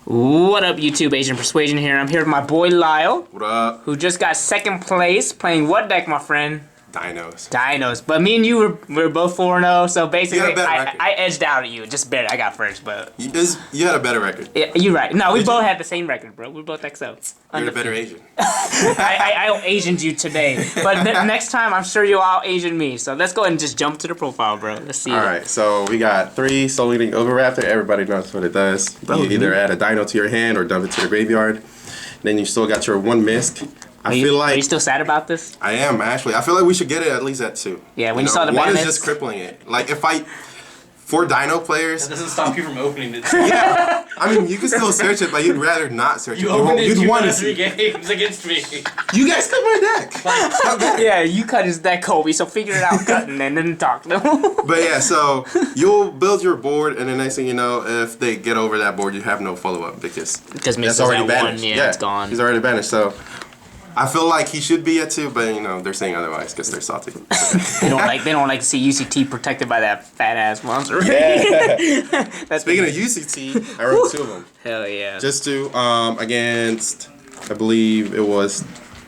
What up, YouTube? Asian Persuasion here. I'm here with my boy Lyle. What up? Who just got second place playing what deck, my friend? Dinos. Dinos. But me and you were both 4-0, so basically I edged out at you. Just barely. I got first, but... You had a better record. Yeah, you're right. No, we both had the same record, bro. We both XO. You're the better Asian. I out-Asianed you today. But next time, I'm sure you'll out-Asian me. So let's go ahead and just jump to the profile, bro. Let's see. Alright, so we got 3 Soul Eating Oviraptor. Everybody knows what it does. You either add a dino to your hand or dump it to the graveyard. Then you still got your 1 Misc. Are you still sad about this? I am, actually. I feel like we should get it at least at 2. Yeah, when you saw the one Banlist. is just crippling it. Like, for Dino players... That doesn't stop you from opening it. Yeah. I mean, you can still search it, but you'd rather not search it. You'd want to see 3 games against me. You guys cut my deck. Yeah, you cut his deck, Kobe, so figure it out cutting and then talk to him. But yeah, so you'll build your board, and the next thing you know, if they get over that board, you have no follow-up because that's already banished. Yeah, it's gone. He's already banished, so... I feel like he should be at 2, but they're saying otherwise because they're salty. they don't like to see UCT protected by that fat ass monster. Yeah. Speaking of UCT, I wrote 2 of them. Hell yeah. Just to against, I believe it was,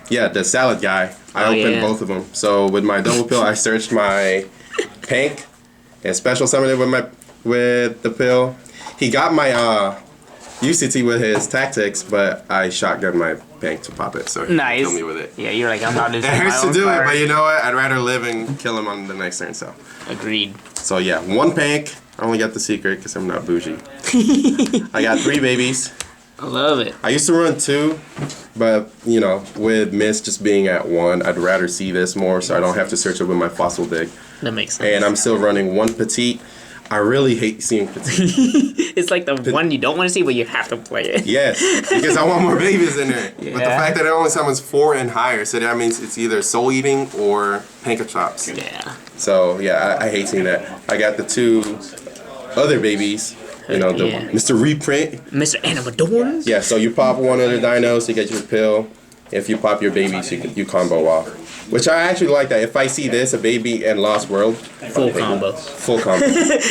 the salad guy. I opened both of them. So with my double pill, I searched my Pank and special summoned it with the pill. He got my UCT with his tactics, but I shotgunned my Pank to pop it, so he killed me with it. Yeah, you're like, I'm not losing. It hurts to do it, but you know what? I'd rather live and kill him on the next turn, so. Agreed. So yeah, 1 Pank. I only got the secret because I'm not bougie. I got 3 babies. I love it. I used to run 2, but, with Miss just being at 1, I'd rather see this more so I don't have to search it with my fossil dig. That makes sense. And I'm still running 1 Petite. I really hate seeing Petite. It's like the one you don't want to see, but you have to play it. Yes, because I want more babies in there. Yeah. But the fact that it only summons 4 and higher, so that means it's either Soul Eating or Pankachops. Yeah. So, yeah, I hate seeing that. I got the 2 other babies. Mr. Reprint. Mr. Animadorns? Yeah, so you pop one of the dinos, you get your pill. If you pop your babies, you combo off. Which I actually like that. If I see this, a baby and Lost World. Full combo. Full combo.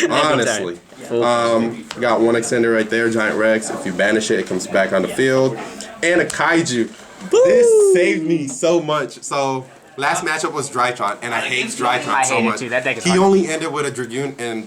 Honestly. Got 1 extender right there, Giant Rex. If you banish it, it comes back on the field. And a Kaiju. Woo! This saved me so much. So, last matchup was Drytron, and I hate Drytron so much. Too. That deck is he only ended with a Dragoon in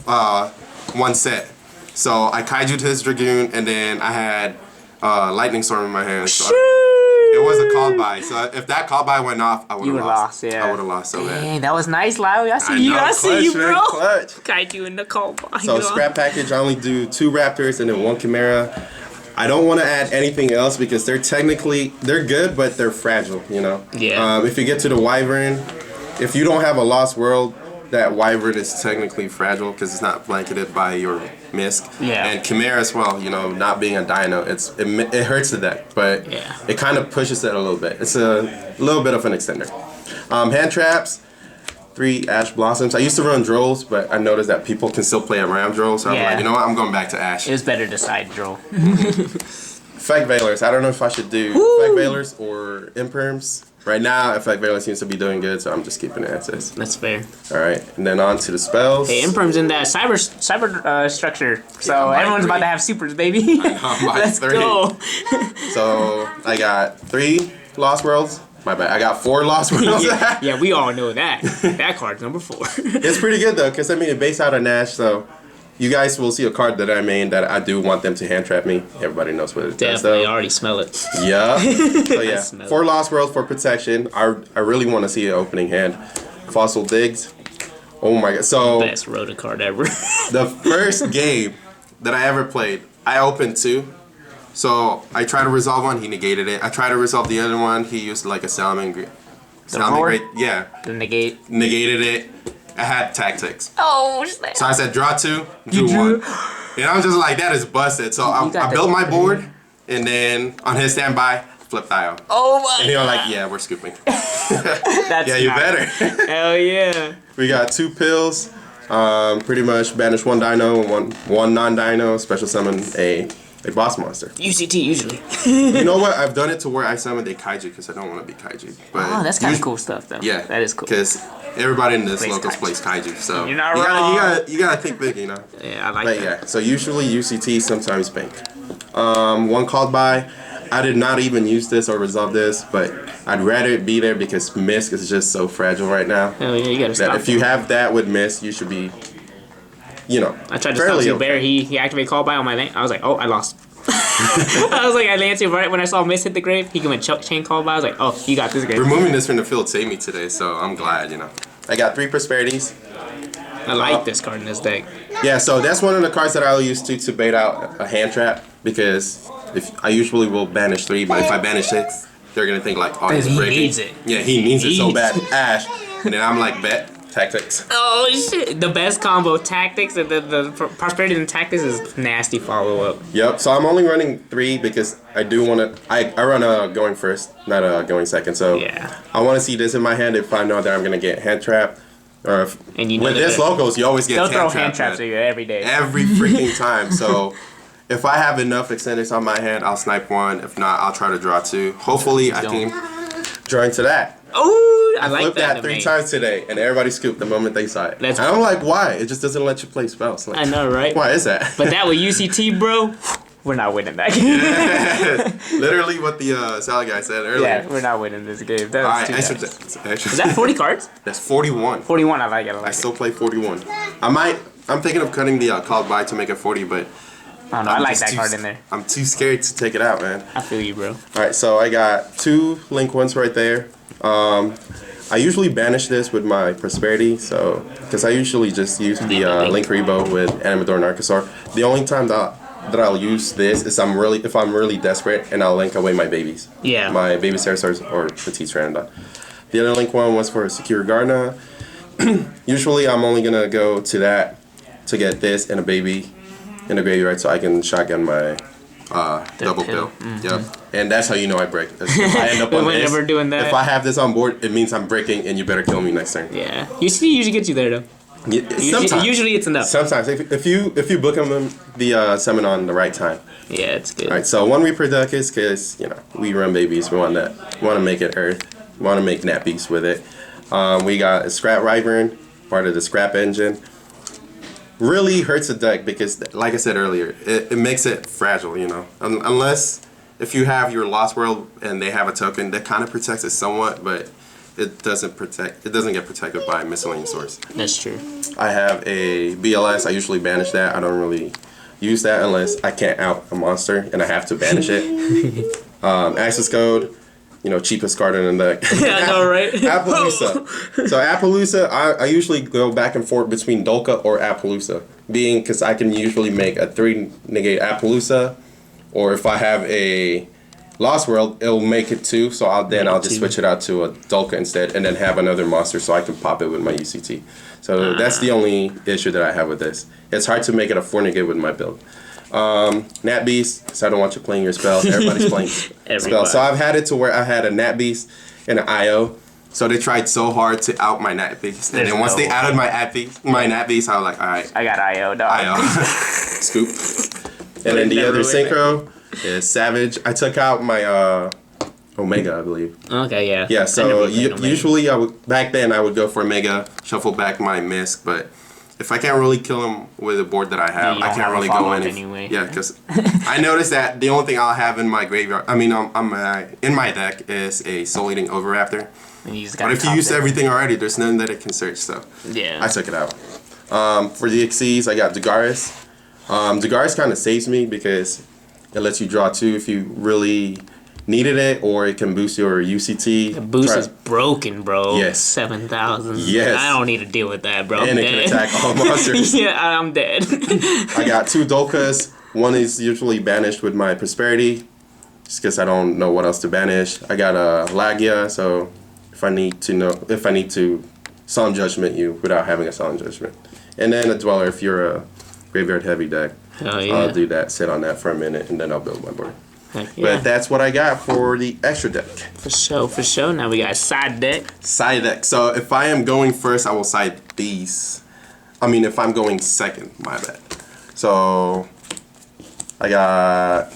1 set. So, I Kaiju'd his Dragoon, and then I had Lightning Storm in my hand. So it was a call by. So if that call by went off, I would have lost. I would have lost so bad. Dang, that was nice, Lyle. I see you. I see you, bro. Clutch. Kaiju in the call by. So scrap package, I only do 2 Raptors and then 1 Chimera. I don't want to add anything else because they're good, but they're fragile, Yeah. If you get to the Wyvern, if you don't have a Lost World, that Wyvern is technically fragile because it's not blanketed by your Misc. Yeah. And Chimera as well, not being a dino, it hurts the deck, but it kind of pushes it a little bit. It's a little bit of an extender. Hand traps, 3 Ash Blossoms. I used to run Drolls, but I noticed that people can still play around Drolls, so I'm like, you know what, I'm going back to Ash. It was better to side Droll. Effect Veilers. I don't know if I should do Effect Veilers or Imperms. Right now, Effect Veiler seems to be doing good, so I'm just keeping it as is. That's fair. Alright, and then on to the spells. Hey, Imperm's in that cyber structure, so everyone's about to have supers, baby. Let's go. So, I got 3 Lost Worlds. My bad. I got 4 Lost Worlds. Yeah, we all know that. That card's number 4. It's pretty good, though, because, it based out of Nash, so... You guys will see a card that I made that I do want them to hand trap me. Everybody knows what it does, though. Definitely, already smell it. Yeah. So yeah, 4 Lost Worlds for protection. I really want to see an opening hand. Fossil Digs. Oh my god. So best Rota card ever. The first game that I ever played, I opened 2. So I tried to resolve one, he negated it. I tried to resolve the other one, he used like a Salmon. Yeah. The negate. Negated it. I had tactics. Oh, snap. So I said draw 2, drew 1. And I was just like, that is busted. So I built my board, and then on his standby, flip dial. Oh my. And he was like, yeah, we're scooping. That's yeah, you better. Hell yeah. We got 2 pills. Pretty much banish 1 dino and one non-dino. Special summon a boss monster. UCT usually. You know what? I've done it to where I summoned a kaiju because I don't want to be kaiju. But that's kind of cool stuff though. Yeah. That is cool. Because everybody in this Plays locals kaiju. plays kaiju, so You're not you gotta think big, you know. Yeah, I like But that. yeah, so usually UCT, sometimes bank. One called by. I did not even use this or resolve this, but I'd rather it be there because Misk is just so fragile right now. Hell yeah, you gotta That stop. if you have that with Misk, you should be, you know, I tried to fairly stop okay. Bear. He activated call by on my lane. I was like, oh, I lost. I was like, I landed right when I saw Miss hit the grave. He went chain call by. I was like, oh, you got this game. Removing this from the field saved me today, so I'm glad, you know. I got 3 prosperities. I like this card in this deck. Yeah, so that's one of the cards that I'll use to bait out a hand trap because if I usually will banish 3, but if I banish 6, they're gonna think like, oh, he's He breaking. needs it. Yeah, he needs it so bad. Ash, and then I'm like, bet tactics. Oh shit! The best combo tactics. The prosperity and tactics is nasty follow up. Yep. So I'm only running 3 because I do want to. I run going first, not going second. So Yeah. I want to see this in my hand if I know that I'm gonna get hand trap. Or if, And you know with that this locals, you always get They'll hand throw trap, hand traps man. at you every day. Every freaking time. So if I have enough extenders on my hand, I'll snipe 1. If not, I'll try to draw 2. Hopefully, I can draw into that. Oh, I like Flipped that. that 3 times today, and everybody scooped the moment they saw it. That's- and I'm like, why? It just doesn't let you play spells. Like, I know, right? why is that? But that with UCT, bro, we're not winning that. Literally what the salad guy said earlier. Yeah, we're not winning this game. That All was right, too extra, bad. extra. Is that 40 cards? That's 41. 41. I like it. I I like it. still play 41. I'm thinking of cutting the called by to make it 40, but I don't know. I like just that too- card in there. I'm too scared to take it out, man. I feel you, bro. All right, so I got 2 link ones right there. I usually banish this with my prosperity, so because I usually just use the link rebo with Animador and Archosaur. The only time that I'll use this is if I'm really desperate, and I'll link away my babies. Yeah. My baby pterosaurs or petite pteranodon. The other link one was for Secure Garna. Usually I'm only gonna go to that to get this and a baby in the graveyard so I can shotgun my double pill. Yep. And that's how you know I break. If I end up on this, Whenever doing that. if I have this on board, it means I'm breaking and you better kill me next turn. Yeah. UCT usually gets you there, though. Sometimes. Usually it's enough. Sometimes. If you book them the summon on the right time. Yeah, it's good. Alright, so 1 Reproducus because, you know, we run babies. We want to make it Earth. We want to make Nat Beast with it. We got a Scrap Wyvern, part of the Scrap Engine. Really hurts the deck because, like I said earlier, it makes it fragile, you know. Unless if you have your Lost World and they have a token, that kind of protects it somewhat, but it doesn't get protected by miscellaneous source. That's true. I have a BLS. I usually banish that. I don't really use that unless I can't out a monster and I have to banish it. Access code. You know, cheapest card in the deck. Yeah, I know, right? Appaloosa. So Appaloosa, I usually go back and forth between Dolka or Appaloosa, being because I can usually make a 3 negate Appaloosa, or if I have a Lost World, it'll make it 2. So I'll just switch it out to a Dolka instead, and then have another monster so I can pop it with my UCT. So that's the only issue that I have with this. It's hard to make it a 4 negate with my build. Nat Beast, because I don't want you playing your spells. Everybody's playing spells. So I've had it to where I had a Nat Beast and an IO. So they tried so hard to out my Nat Beast. And then once they outed my Nat Beast, I was like, alright. I got IO, dog. IO. Scoop. And then the other synchro is Savage. I took out my Omega, I believe. Okay, yeah. Yeah, so usually back then I would go for Omega, shuffle back my Misk, but if I can't really kill him with a board that I have, I can't really go in. Anyway. Yeah, because I noticed that the only thing I'll have in my graveyard, in my deck, is a Soul Eating Overraptor. But if you use everything already, there's nothing that it can search, so yeah, I took it out. For the Xyz, I got Dagaris. Dagaris kind of saves me because it lets you draw 2 if you really needed it, or it can boost your UCT. The boost is broken, bro. Yes. 7,000. Yes. I don't need to deal with that, bro. And it can attack all monsters. Yeah, I'm dead. I got 2 Dolkas. One is usually banished with my Prosperity, just because I don't know what else to banish. I got a Lagia, so if I need to Solemn Judgment you without having a Solemn Judgment. And then a Dweller if you're a graveyard heavy deck. Oh, yeah. I'll do that, sit on that for a minute, and then I'll build my board. Yeah. But that's what I got for the extra deck. For sure. Now we got a side deck. Side deck. So if I am going first, I will side these. I mean, if I'm going second, my bad. So I got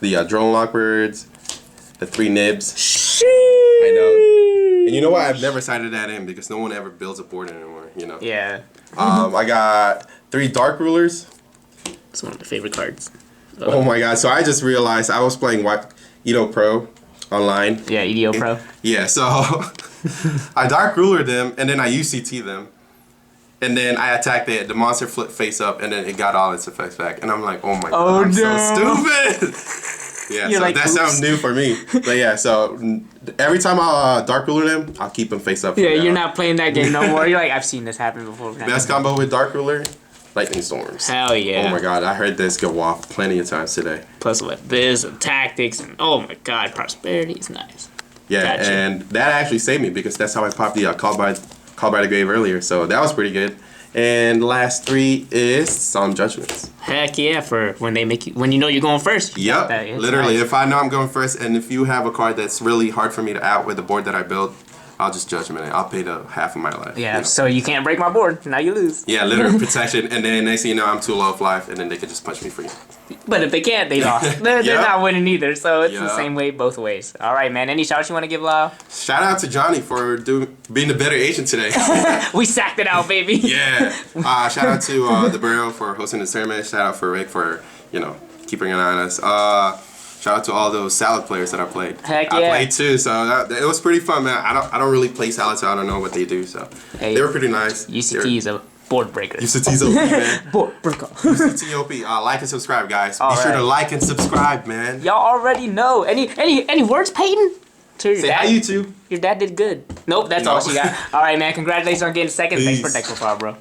the drone lockbirds, the 3 nibs. Sheesh. I know And you know what? I've never sided that in because no one ever builds a board anymore. You know. Yeah. I got 3 Dark Rulers. It's one of my favorite cards. Oh my god! So I just realized I was playing Yugioh Pro online. Yeah, Yugioh Pro. Yeah, so I Dark Ruler them and then I UCT them. And then I attacked it. The monster flipped face up, and then it got all its effects back. And I'm like, oh my god, I'm so stupid. Yeah, You're so like, that sounds new for me. But yeah, so every time I Dark Ruler them, I'll keep them face up. Yeah, you're not playing that game no more. You're like, I've seen this happen before. Best combo with Dark Ruler, Lightning Storms. Hell yeah. Oh my god, I heard this go off plenty of times today. Plus with this and tactics and oh my god, prosperity is nice. Yeah, Gotcha. and that actually saved me because that's how I popped the Call by the Grave earlier. So that was pretty good. And last 3 is Solemn Judgments. Heck yeah, for when they make you, when you know you're going first. Yep, literally. Nice. If I know I'm going first, and if you have a card that's really hard for me to out with the board that I built, I'll just Judgment it. I'll pay the half of my life. Yeah, you know? so you can't break my board. Now you lose. Yeah, literal protection, and then next thing you know, I'm too low of life, and then they can just punch me free. But if they can't, they lost. They're Yep. not winning either, so it's the Yep. same way both ways. All right, man. Any shouts you want to give, Lyle? Shout out to Johnny for being the better agent today. We sacked it out, baby. Yeah. Shout out to the Borough for hosting the tournament. Shout out for Rick for, keeping an eye on us. Shout out to all those salad players that I played. Heck I yeah. played too, so it was pretty fun, man. I don't really play salad, so I don't know what they do. So Hey, they were pretty nice. UCT is a board breaker. UCT's OP, man. Board breaker. UCT OP. Like and subscribe, guys. All Be sure to right. like and subscribe, man. Y'all already know. Any words, Peyton? To your Say dad? hi, YouTube. Your dad did good. Nope, that's all No. she got. All right, man. Congratulations on getting second. Thanks for Peace. deck profile, bro.